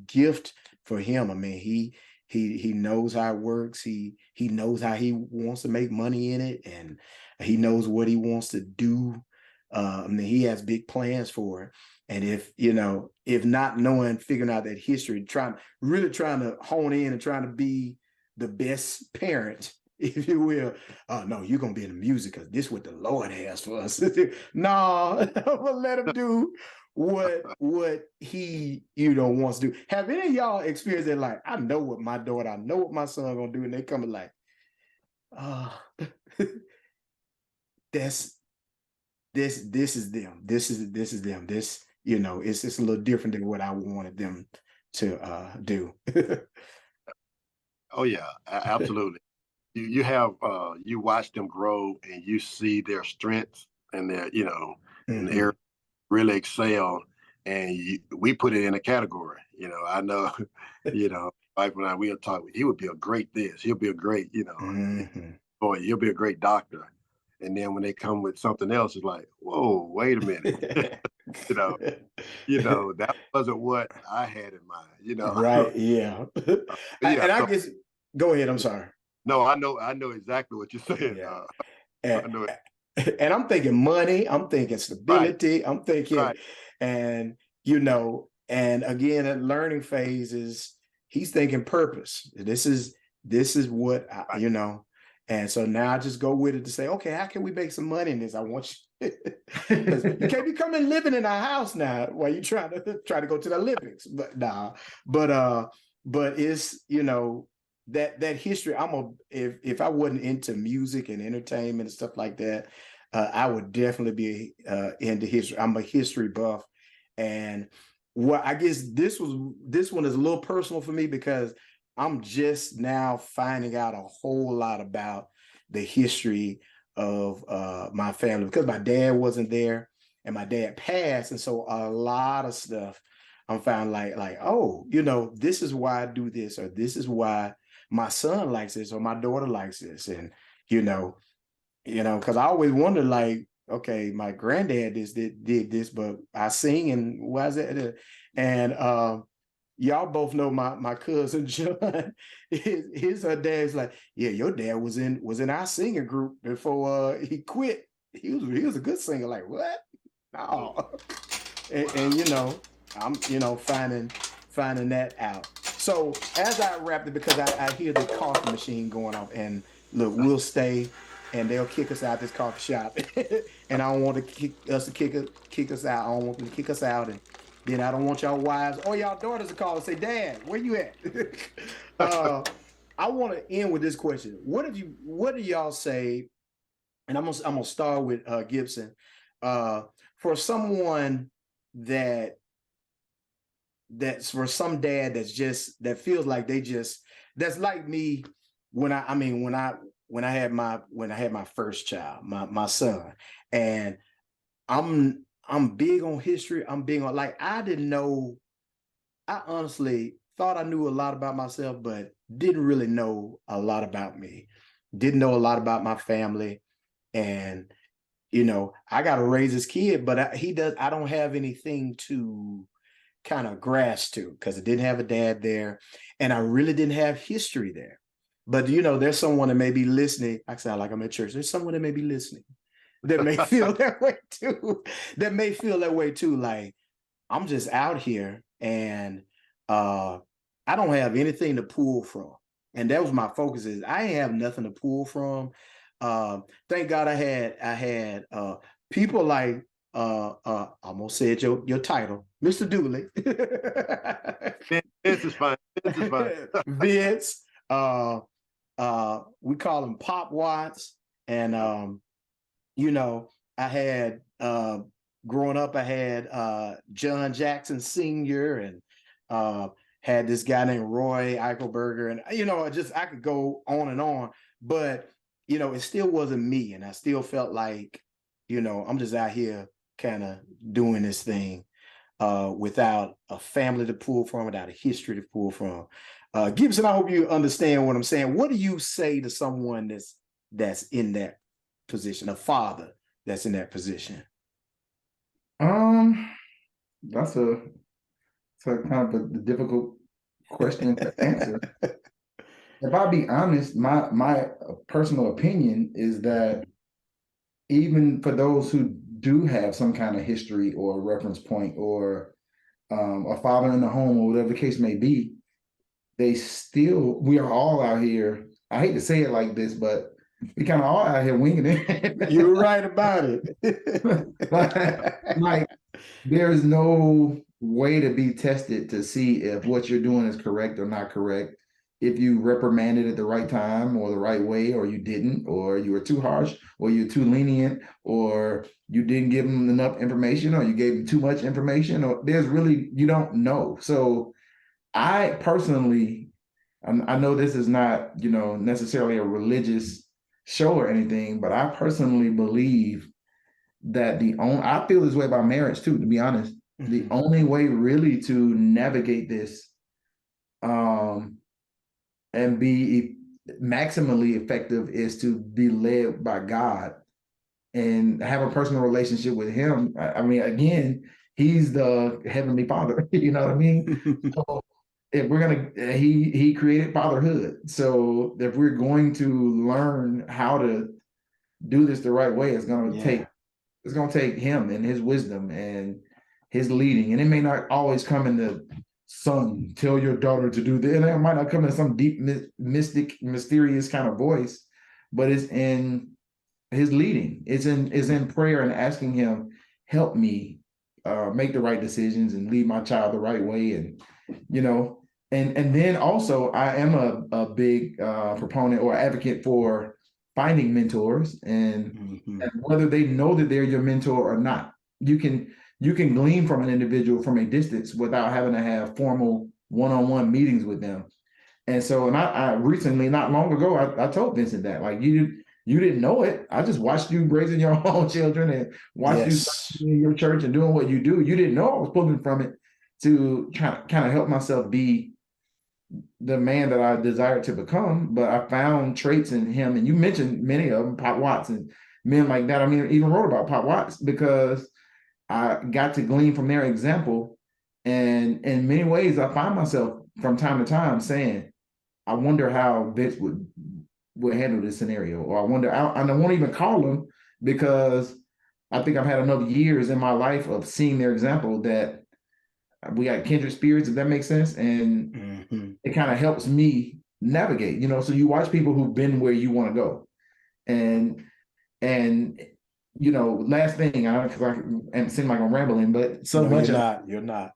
gift for him. I mean, he knows how it works. He knows how he wants to make money in it, and he knows what he wants to do. I mean, he has big plans for it. And if not knowing, figuring out that history, trying to hone in and trying to be the best parent, if you will. No, you're gonna be in the music because this is what the Lord has for us. No, I'm gonna let him do what he wants to do. Have any of y'all experienced that? Like, I know what my son gonna do, and they coming like, this is them. This is them. This, it's just a little different than what I wanted them to do. Oh yeah, absolutely. You have you watch them grow and you see their strengths and their and their really excel, and we put it in a category. I know, like when we'll talk, he would be a great this, he'll be a great, boy, he'll be a great doctor. And then when they come with something else, it's like, whoa, wait a minute. That wasn't what I had in mind, Right, yeah. And I guess, go ahead, I'm sorry. No, I know exactly what you're saying. Yeah. I know it. And I'm thinking money, I'm thinking stability, right. I'm thinking, right. And and again, at learning phase he's thinking purpose. This is what right. And so now I just go with it to say, okay, how can we make some money in this? I want you, you can't be coming living in our house now while you try to go to the Olympics. But but it's that history. If I wasn't into music and entertainment and stuff like that, I would definitely be into history. I'm a history buff, and I guess this one is a little personal for me because I'm just now finding out a whole lot about the history of my family because my dad wasn't there and my dad passed, and so a lot of stuff I'm finding like oh, this is why I do this, or this is why my son likes this, or my daughter likes this, and because I always wondered, like, okay, my granddad did this, but I sing, and why is that? And y'all both know my cousin John. Her dad's like, yeah, your dad was in our singing group before he quit. He was a good singer. Like, what? No. And I'm finding that out. So as I wrap it, because I hear the coffee machine going off, and look, we'll stay and they'll kick us out this coffee shop. And I don't want to kick us out. I don't want them to kick us out. And then I don't want y'all wives or y'all daughters to call and say, Dad, where you at? I want to end with this question. What do y'all say? And I'm gonna start with Gibson. For someone that's for some dad that feels like that's like me when I had my first child, my son, and I'm big on history. I'm big on, like, I honestly thought I knew a lot about myself, but didn't really know a lot about me. Didn't know a lot about my family. And, I got to raise this kid, but I don't have anything to kind of grasp to, because I didn't have a dad there and I really didn't have history there. But, there's someone that may be listening. I sound like I'm at church. There's someone that may be listening that may feel that way too. Like, I'm just out here and I don't have anything to pull from. And that was my focus, is I ain't have nothing to pull from. Thank God I had people like I'm gonna say it, your title, Mr. Dooley. This is fine. This is fine. Vince, we call him Pop Watts. And I had growing up, I had John Jackson Sr. and had this guy named Roy Eichelberger, and I could go on and on, but it still wasn't me, and I still felt like I'm just out here kind of doing this thing without a family to pull from, without a history to pull from. Gibson, I hope you understand what I'm saying. What do you say to someone that's in that position, a father that's in that position? That's a kind of a difficult question to answer. If I'll be honest, my personal opinion is that even for those who do have some kind of history or reference point, or a father in the home, or whatever the case may be, we are all out here. I hate to say it like this, but we kind of all out here winging it. You're right about it. like, there's no way to be tested to see if what you're doing is correct or not correct. If you reprimanded at the right time or the right way, or you didn't, or you were too harsh, or you're too lenient, or you didn't give them enough information, or you gave them too much information, or you don't know. So I personally, I know this is not, necessarily a religious show or anything, but I personally believe that I feel this way about marriage too, to be honest. Mm-hmm. The only way really to navigate this and be maximally effective is to be led by God and have a personal relationship with him. I mean, again, he's the heavenly father, you know what I mean? So if we're he created fatherhood. So if we're going to learn how to do this the right way, it's going to take him and his wisdom and his leading. And it may not always come in the son, tell your daughter to do this. And it might not come in some deep, mystic, mysterious kind of voice, but it's in his leading. It's in prayer and asking him, help me make the right decisions and lead my child the right way. And, and then also I am a big proponent or advocate for finding mentors and whether they know that they're your mentor or not. You can glean from an individual from a distance without having to have formal one-on-one meetings with them. And so, and I recently, not long ago, I told Vincent that, like, you didn't know it. I just watched you raising your own children and watched you in your church and doing what you do. You didn't know I was pulling from it to kind of help myself be the man that I desired to become. But I found traits in him, and you mentioned many of them, Pop Watts and men like that. I mean, I even wrote about Pop Watts because I got to glean from their example. And in many ways, I find myself from time to time saying, I wonder how Vince would handle this scenario. Or I wonder, I won't even call him because I think I've had enough years in my life of seeing their example that we got kindred spirits, if that makes sense. And it kind of helps me navigate, so you watch people who've been where you want to go. And you know, last thing, I and seem like I'm rambling, but so No, much you're of not. You're not.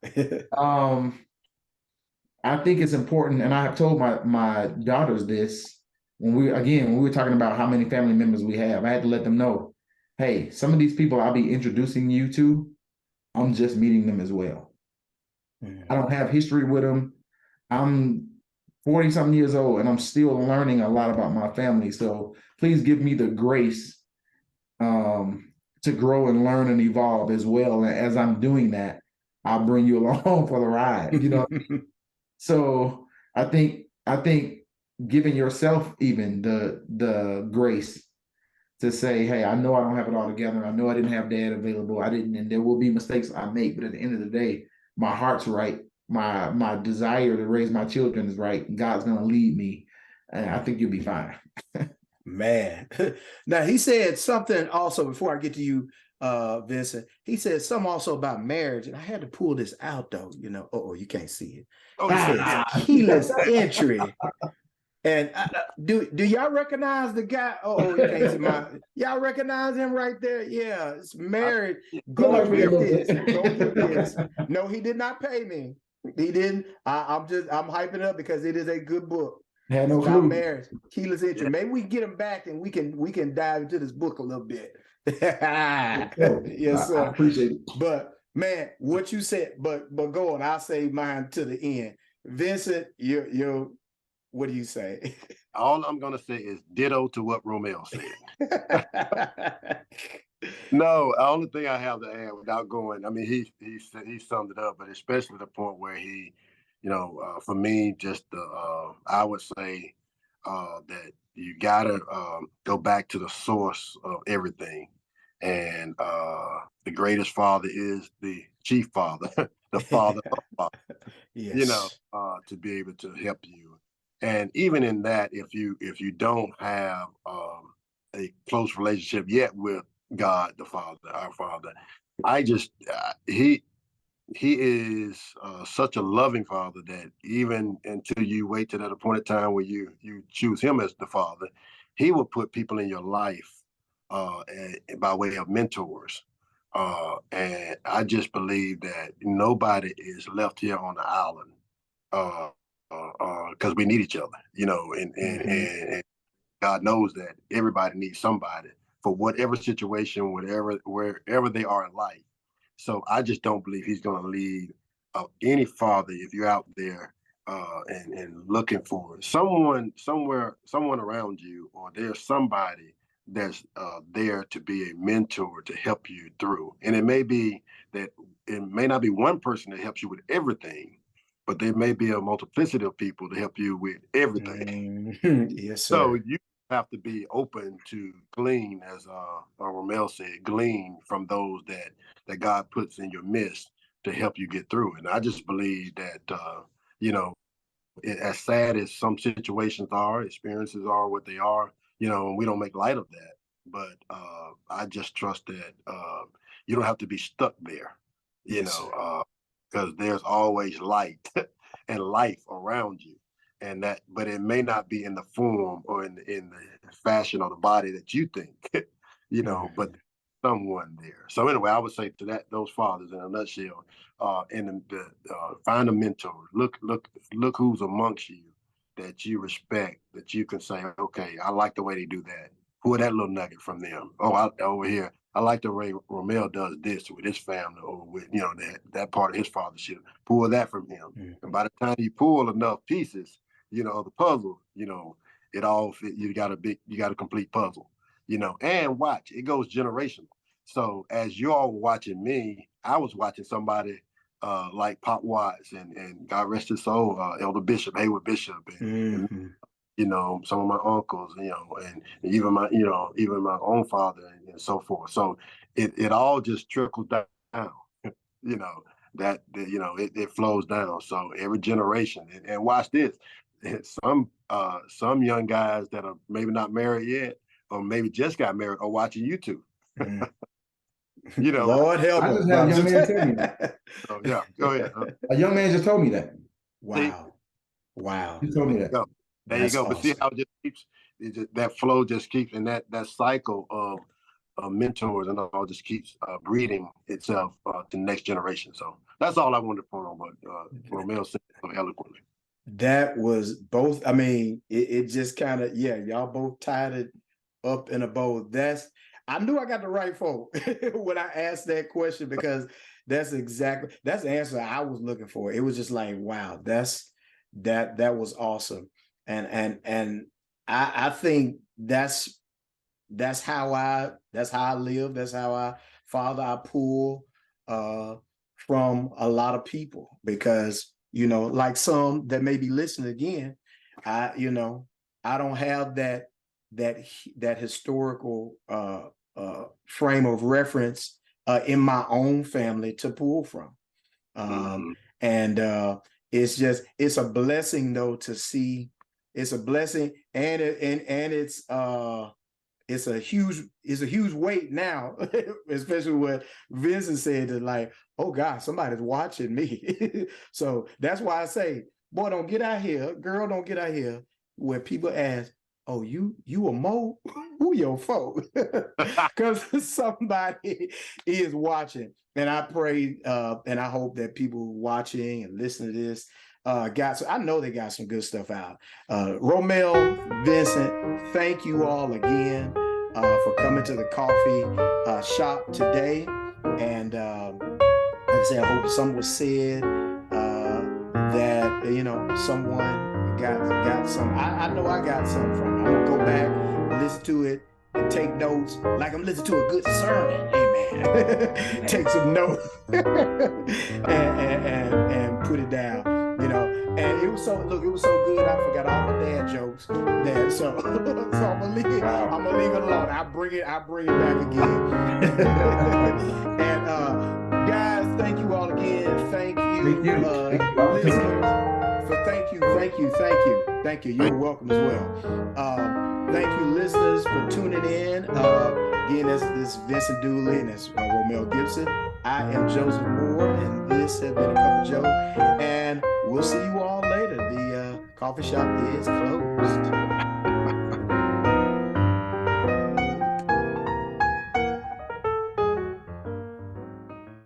I think it's important, and I have told my daughters this when we were talking about how many family members we have. I had to let them know, hey, some of these people I'll be introducing you to, I'm just meeting them as well. I don't have history with them. I'm 40 something years old and I'm still learning a lot about my family. So please give me the grace to grow and learn and evolve as well. And as I'm doing that, I'll bring you along for the ride. You know, so I think giving yourself even the grace to say, hey, I know I don't have it all together. I know I didn't have dad available. I didn't, and there will be mistakes I make, but at the end of the day, my heart's right. My desire to raise my children is right. God's gonna lead me. And I think you'll be fine. Man. Now he said something also before I get to you, Vincent. He said something also about marriage, and I had to pull this out though. You know, oh, you can't see it. Oh, He yeah. says keyless entry. And do y'all recognize the guy? Oh, you can't see my. Y'all recognize him right there? Yeah, it's married. Go Look at me a get little this. bit. Go get this. No, he did not pay me. He didn't. I'm hyping it up because it is a good book. Had no About clue. marriage, keyless entry. Yeah. Maybe we get him back and we can dive into this book a little bit. Yes, I sir. appreciate it. But man, what you said, but go on. I'll say mine to the end. Vincent, you what do you say? All I'm gonna say is ditto to what Romel said. No, the only thing I have to add without going, I mean, he summed it up, but especially the point where he, for me, just I would say that you gotta go back to the source of everything, and the greatest father is the chief father, the father of father. Yes. To be able to help you, and even in that, if you don't have a close relationship yet with God the Father, our Father. I just he is such a loving Father that even until you wait to that appointed time where you choose Him as the Father, He will put people in your life by way of mentors. And I just believe that nobody is left here on the island because we need each other, and God knows that everybody needs somebody for whatever situation, wherever they are in life. So I just don't believe He's going to lead any father if you're out there and looking for someone somewhere, someone around you, or there's somebody that's there to be a mentor to help you through. And it may be that it may not be one person that helps you with everything, but there may be a multiplicity of people to help you with everything. Yes, sir. So you have to be open to glean, as Romel said, glean from those that God puts in your midst to help you get through. And I just believe that as sad as some situations are, experiences are what they are, and we don't make light of that. But I just trust that you don't have to be stuck there, because there's always light and life around you. And that, but it may not be in the form or in the fashion or the body that you think, but someone there. So anyway, I would say to those fathers in a nutshell, find a mentor. Look who's amongst you that you respect, that you can say, okay, I like the way they do that. Pull that little nugget from them. Over here, I like the way Romel does this with his family, or with that part of his fathership. Pull that from him, and by the time you pull enough pieces, the puzzle, it all fit. You got a complete puzzle, and watch, it goes generational. So as you all were watching me, I was watching somebody like Pop Watts and God rest his soul, Elder Bishop, Hayward Bishop, and some of my uncles, and even my own father and so forth. So it all just trickles down, it flows down. So every generation, and watch this, some young guys that are maybe not married yet, or maybe just got married, are watching YouTube. Lord help I me. just had a young man tell me that. So yeah, go ahead. A young man just told me that. Wow. He told me that. There you go. But see how it just that flow just keeps, and that cycle of mentors and all just keeps breeding itself to the next generation. So that's all I wanted to point on. But Romel said so eloquently. That was both. I mean, it just kind of, yeah, y'all both tied it up in a bow. I knew I got the right folk when I asked that question, because that's the answer I was looking for. It was just like, wow, that was awesome. And I think that's how I live. That's how I pull from a lot of people, because, like some that may be listening again, I don't have that historical frame of reference in my own family to pull from. And it's a blessing though to see. It's a blessing, and it's a huge weight now, especially what Vincent said, that like, oh God, somebody's watching me. So that's why I say, boy, don't get out here, girl, don't get out here where people ask, oh, you a Mo? Who your folk? Because somebody is watching. And I pray and I hope that people watching and listening to this I know they got some good stuff out. Romel, Vincent, thank you all again for coming to the coffee shop today. And like I said, I hope some was said that someone got some. I know I got some from it. I'm gonna go back, listen to it, and take notes like I'm listening to a good sermon. Amen. Take some notes and put it down. And it was so good. I forgot all my dad jokes there. So I'm gonna leave it alone. I bring it back again. And guys, thank you all again. Thank you, listeners. Thank you. You're welcome as well. Thank you, listeners, for tuning in. Again, this is Vincent Dooley and that's Romel Gibson. I am Joseph Moore, and this has been A Cup of Joe. And we'll see you all later. The coffee shop is closed.